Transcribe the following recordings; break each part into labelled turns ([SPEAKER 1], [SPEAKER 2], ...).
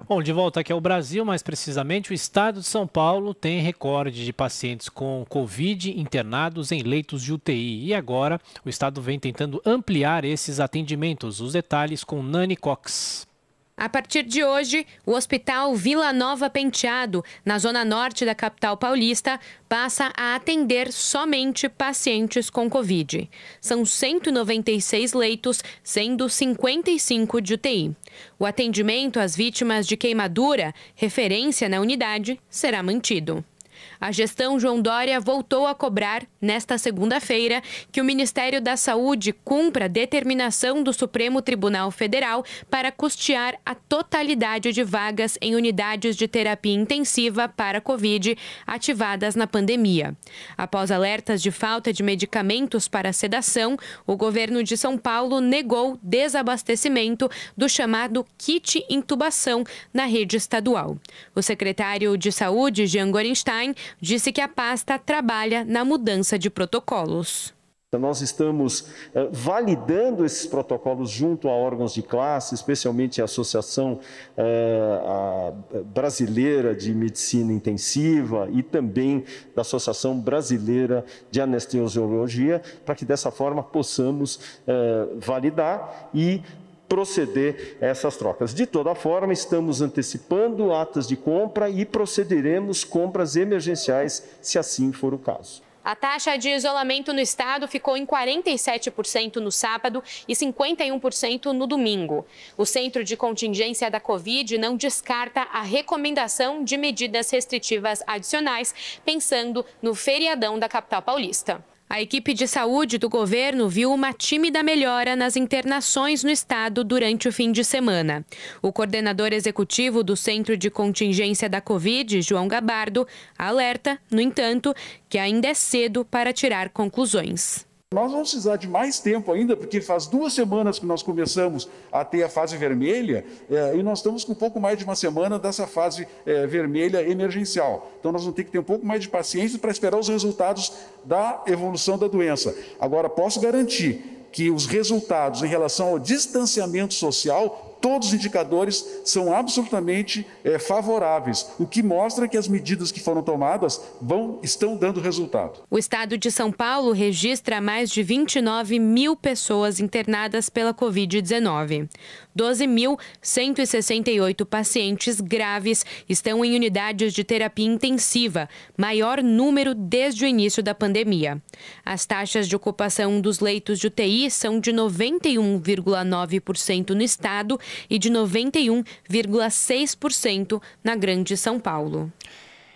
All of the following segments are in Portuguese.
[SPEAKER 1] Bom, de volta aqui ao Brasil, mais precisamente, o estado de São Paulo tem recorde de pacientes com Covid internados em leitos de UTI. E agora o estado vem tentando ampliar esses atendimentos. Os detalhes com Nani Cox.
[SPEAKER 2] A partir de hoje, o Hospital Vila Nova Penteado, na zona norte da capital paulista, passa a atender somente pacientes com Covid. São 196 leitos, sendo 55 de UTI. O atendimento às vítimas de queimadura, referência na unidade, será mantido. A gestão João Dória voltou a cobrar, nesta segunda-feira, que o Ministério da Saúde cumpra a determinação do Supremo Tribunal Federal para custear a totalidade de vagas em unidades de terapia intensiva para Covid ativadas na pandemia. Após alertas de falta de medicamentos para sedação, o governo de São Paulo negou desabastecimento do chamado kit intubação na rede estadual. O secretário de Saúde, Jean Gorenstein, disse que a pasta trabalha na mudança de protocolos.
[SPEAKER 3] Nós estamos validando esses protocolos junto a órgãos de classe, especialmente a Associação Brasileira de Medicina Intensiva e também da Associação Brasileira de Anestesiologia, para que dessa forma possamos validar e proceder a essas trocas. De toda forma, estamos antecipando atas de compra e procederemos compras emergenciais, se assim for o caso.
[SPEAKER 2] A taxa de isolamento no estado ficou em 47% no sábado e 51% no domingo. O Centro de Contingência da Covid não descarta a recomendação de medidas restritivas adicionais, pensando no feriadão da capital paulista. A equipe de saúde do governo viu uma tímida melhora nas internações no estado durante o fim de semana. O coordenador executivo do Centro de Contingência da Covid, João Gabardo, alerta, no entanto, que ainda é cedo para tirar conclusões.
[SPEAKER 4] Nós vamos precisar de mais tempo ainda, porque faz 2 semanas que nós começamos a ter a fase vermelha e nós estamos com um pouco mais de uma semana dessa fase vermelha emergencial. Então nós vamos ter que ter um pouco mais de paciência para esperar os resultados da evolução da doença. Agora, posso garantir que os resultados em relação ao distanciamento social, todos os indicadores são absolutamente favoráveis, o que mostra que as medidas que foram tomadas estão dando resultado.
[SPEAKER 2] O estado de São Paulo registra mais de 29 mil pessoas internadas pela Covid-19. 12.168 pacientes graves estão em unidades de terapia intensiva, maior número desde o início da pandemia. As taxas de ocupação dos leitos de UTI são de 91,9% no estado e de 91,6% na Grande São Paulo.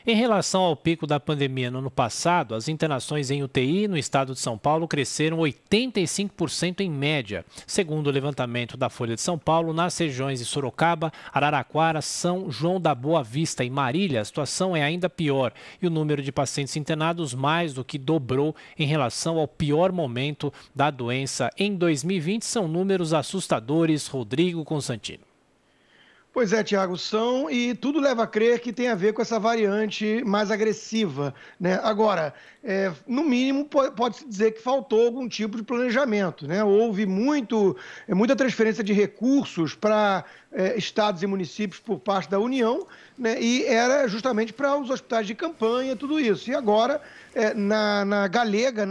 [SPEAKER 1] Em relação ao pico da pandemia no ano passado, as internações em UTI no estado de São Paulo cresceram 85% em média. Segundo o levantamento da Folha de São Paulo, nas regiões de Sorocaba, Araraquara, São João da Boa Vista e Marília, a situação é ainda pior e o número de pacientes internados mais do que dobrou em relação ao pior momento da doença em 2020. São números assustadores. Rodrigo Constantino.
[SPEAKER 5] Pois é, Tiago, e tudo leva a crer que tem a ver com essa variante mais agressiva, né? Agora, no mínimo, pode-se dizer que faltou algum tipo de planejamento, né? Houve muita transferência de recursos para estados e municípios por parte da União, né? E era justamente para os hospitais de campanha, tudo isso. E agora, na galega,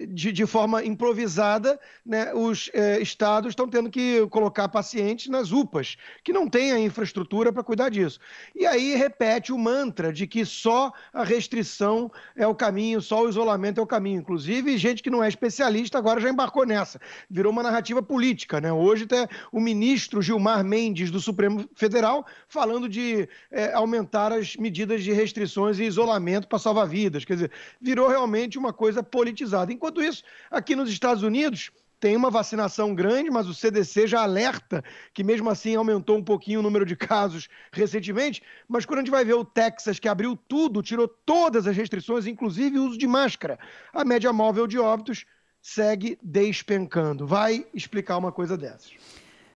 [SPEAKER 5] de forma improvisada, né, os estados estão tendo que colocar pacientes nas UPAs, que não têm a infraestrutura para cuidar disso. E aí repete o mantra de que só a restrição é o caminho, só o isolamento é o caminho. Inclusive, gente que não é especialista agora já embarcou nessa. Virou uma narrativa política, né? Hoje até o ministro Gilmar Mendes, do Supremo Federal, falando de aumentar as medidas de restrições e isolamento para salvar vidas. Quer dizer, virou realmente uma coisa politizada. Enquanto isso, aqui nos Estados Unidos, tem uma vacinação grande, mas o CDC já alerta que mesmo assim aumentou um pouquinho o número de casos recentemente, mas quando a gente vai ver o Texas, que abriu tudo, tirou todas as restrições, inclusive o uso de máscara, a média móvel de óbitos segue despencando. Vai explicar uma coisa dessas.